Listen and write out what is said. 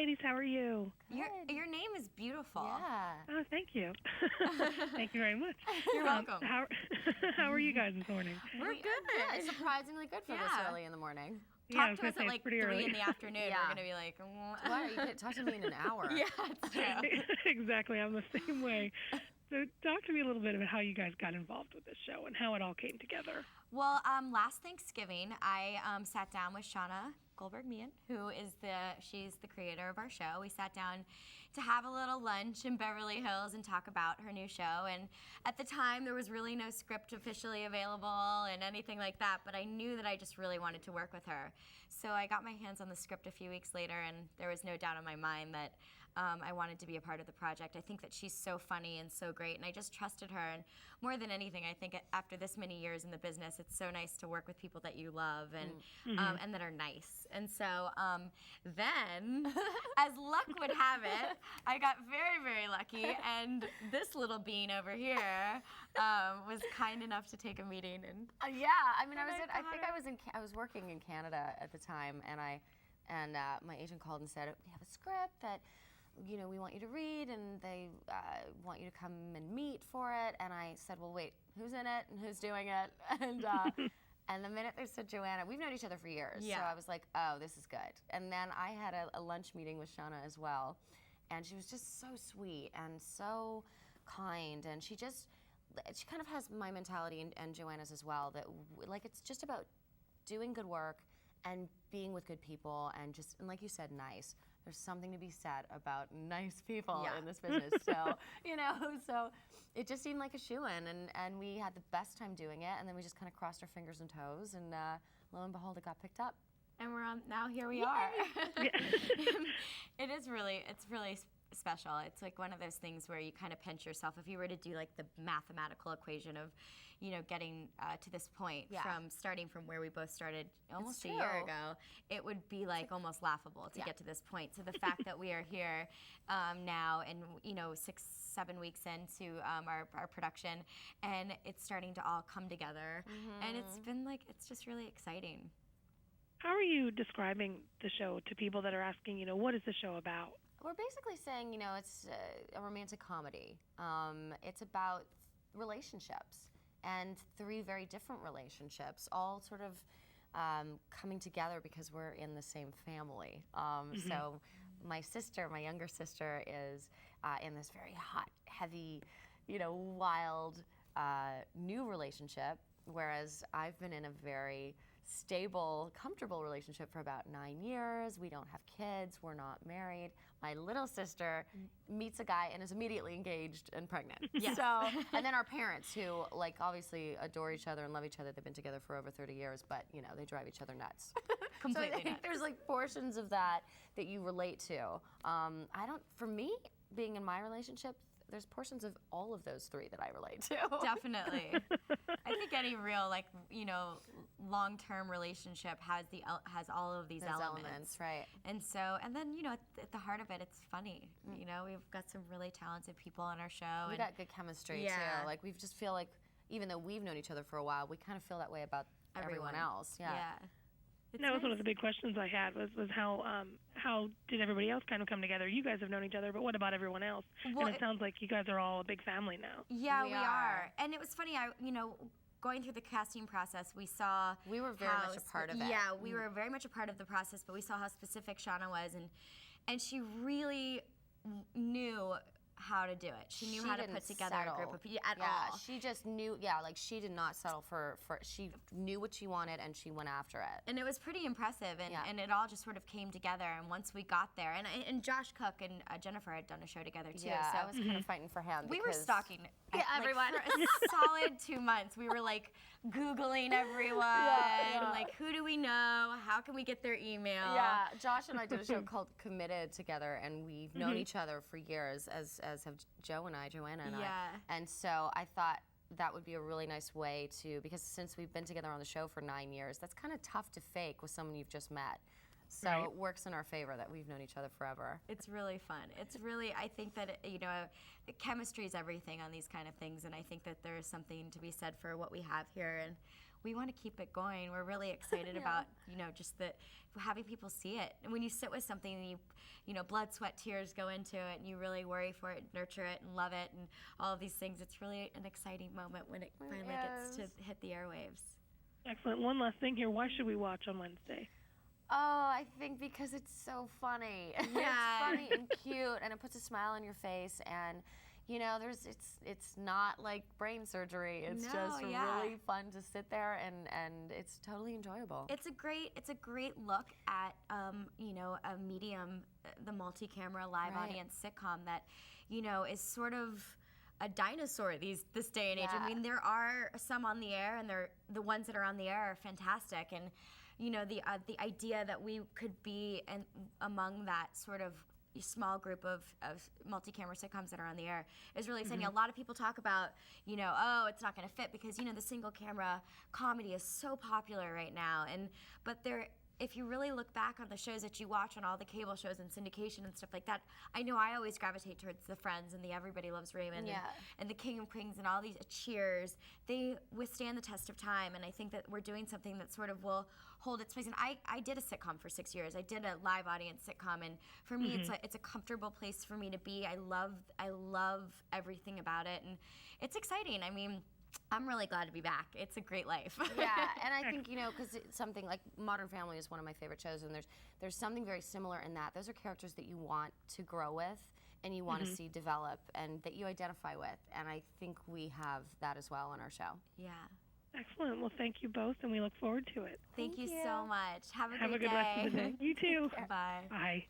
ladies. How are you? Your name is beautiful. Yeah. Oh, thank you. Thank you very much. You're welcome. How are you guys this morning? We're good. It's surprisingly good for this Yeah. early in the morning. Yeah, I Talk was to gonna us say at it's like pretty 3 early. in the afternoon. Yeah. We're gonna be like, Why? You could talk to me in an hour. yeah, it's true. Exactly. I'm the same way. So talk to me a little bit about how you guys got involved with this show and how it all came together. Well, last Thanksgiving, I sat down with Shauna Goldberg-Meehan, who is she's the creator of our show. We sat down to have a little lunch in Beverly Hills and talk about her new show. And at the time, there was really no script officially available and anything like that, but I knew that I just really wanted to work with her. So I got my hands on the script a few weeks later, and there was no doubt in my mind that I wanted to be a part of the project. I think that she's so funny and so great, and I just trusted her. And more than anything, I think after this many years in the business, it's so nice to work with people that you love and that are nice. And so then, as luck would have it, I got very, very lucky, and this little bean over here was kind enough to take a meeting. And Yeah, I mean, I was working in Canada at the time, and my agent called and said, we have a script that, you know, we want you to read, and they want you to come and meet for it. And I said, well, wait, who's in it and who's doing it? And the minute they said Joanna, we've known each other for years, so I was like, oh, this is good. And then I had a lunch meeting with Shauna as well, and she was just so sweet and so kind, and she kind of has my mentality and Joanna's as well, that like it's just about doing good work and being with good people and like you said, nice. There's something to be said about nice people in this business. So, you know, so it just seemed like a shoo-in, and we had the best time doing it, and then we just kind of crossed our fingers and toes, and lo and behold, it got picked up. we're on, now here we are. It's really special. It's like one of those things where you kind of pinch yourself. If you were to do like the mathematical equation of, you know, getting to this point from starting from where we both started almost a year ago, it would be like almost laughable to get to this point. So the fact that we are here now and, you know, 6-7 weeks into our production, and it's starting to all come together, and it's just really exciting. How are you describing the show to people that are asking, you know, what is the show about? We're basically saying, you know, it's a romantic comedy. It's about relationships, and 3 very different relationships, all sort of coming together because we're in the same family. So my younger sister, is in this very hot, heavy, you know, wild new relationship, whereas I've been in a very stable, comfortable relationship for about 9 years. We don't have kids. We're not married. My little sister meets a guy and is immediately engaged and pregnant. So, and then our parents, who like obviously adore each other and love each other. They've been together for over 30 years, but you know, they drive each other nuts. Completely So I think nuts. there's like portions of that you relate to. For me, being in my relationship, there's portions of all of those 3 that I relate to. Definitely. I think any real, like, you know, long-term relationship has all of these elements. Right. And so, and then, you know, at the heart of it, it's funny. You know, we've got some really talented people on our show. We got good chemistry too. Like we just feel like, even though we've known each other for a while, we kind of feel that way about everyone else. Yeah. That was one of the big questions I had was how did everybody else kind of come together? You guys have known each other, but what about everyone else? Well, and it sounds like you guys are all a big family now. Yeah, we are. And it was funny, you know, going through the casting process, we saw we were very much a part of it. Yeah, we were very much a part of the process, but we saw how specific Shauna was, and she really knew how to do it. She knew how to put together a group of people at all. She just knew, like she did not settle for, she knew what she wanted and she went after it. And it was pretty impressive, and it all just sort of came together, and once we got there, and Josh Cook and Jennifer had done a show together too, so I was kind of fighting for him. We were stalking everyone. For a solid 2 months. We were like Googling everyone, like who do we know, how can we get their email? Yeah, Josh and I did a show called Committed together, and we've known each other for years, as have Joanna and I. And so I thought that would be a really nice way to, because since we've been together on the show for 9 years, that's kind of tough to fake with someone you've just met. So it works in our favor that we've known each other forever. It's really fun. It's really, I think that, you know, chemistry is everything on these kind of things, and I think that there is something to be said for what we have here, and we want to keep it going. We're really excited about, you know, just having people see it. And when you sit with something and you know, blood, sweat, tears go into it, and you really worry for it, nurture it, and love it, and all of these things, it's really an exciting moment when it finally gets to hit the airwaves. Excellent. One last thing here. Why should we watch on Wednesday? Oh, I think because it's so funny. Yeah. It's funny and cute, and it puts a smile on your face, and you know, it's not like brain surgery. It's just really fun to sit there, and it's totally enjoyable. It's a great look at you know, a medium, the multi-camera live audience sitcom that, you know, is sort of a dinosaur this day and age. I mean, there are some on the air, and the ones that are on the air are fantastic, and you know, the idea that we could be among that sort of small group of multi-camera sitcoms that are on the air is really exciting. A lot of people talk about, you know, oh, it's not going to fit because, you know, the single camera comedy is so popular right now, but if you really look back on the shows that you watch on all the cable shows and syndication and stuff like that, I know I always gravitate towards the Friends and the Everybody Loves Raymond and the King of Queens and all these Cheers. They withstand the test of time, and I think that we're doing something that sort of will hold its place. And I did a sitcom for 6 years. I did a live audience sitcom, and for me, it's a comfortable place for me to be. I love everything about it, and it's exciting. I mean, I'm really glad to be back. It's a great life. Yeah, and I think, you know, because it's something like Modern Family is one of my favorite shows, and there's something very similar in that. Those are characters that you want to grow with and you want to see develop and that you identify with, and I think we have that as well on our show. Yeah. Excellent. Well, thank you both, and we look forward to it. Thank you so much. Have a good day. rest of the day. You too. Bye. Bye.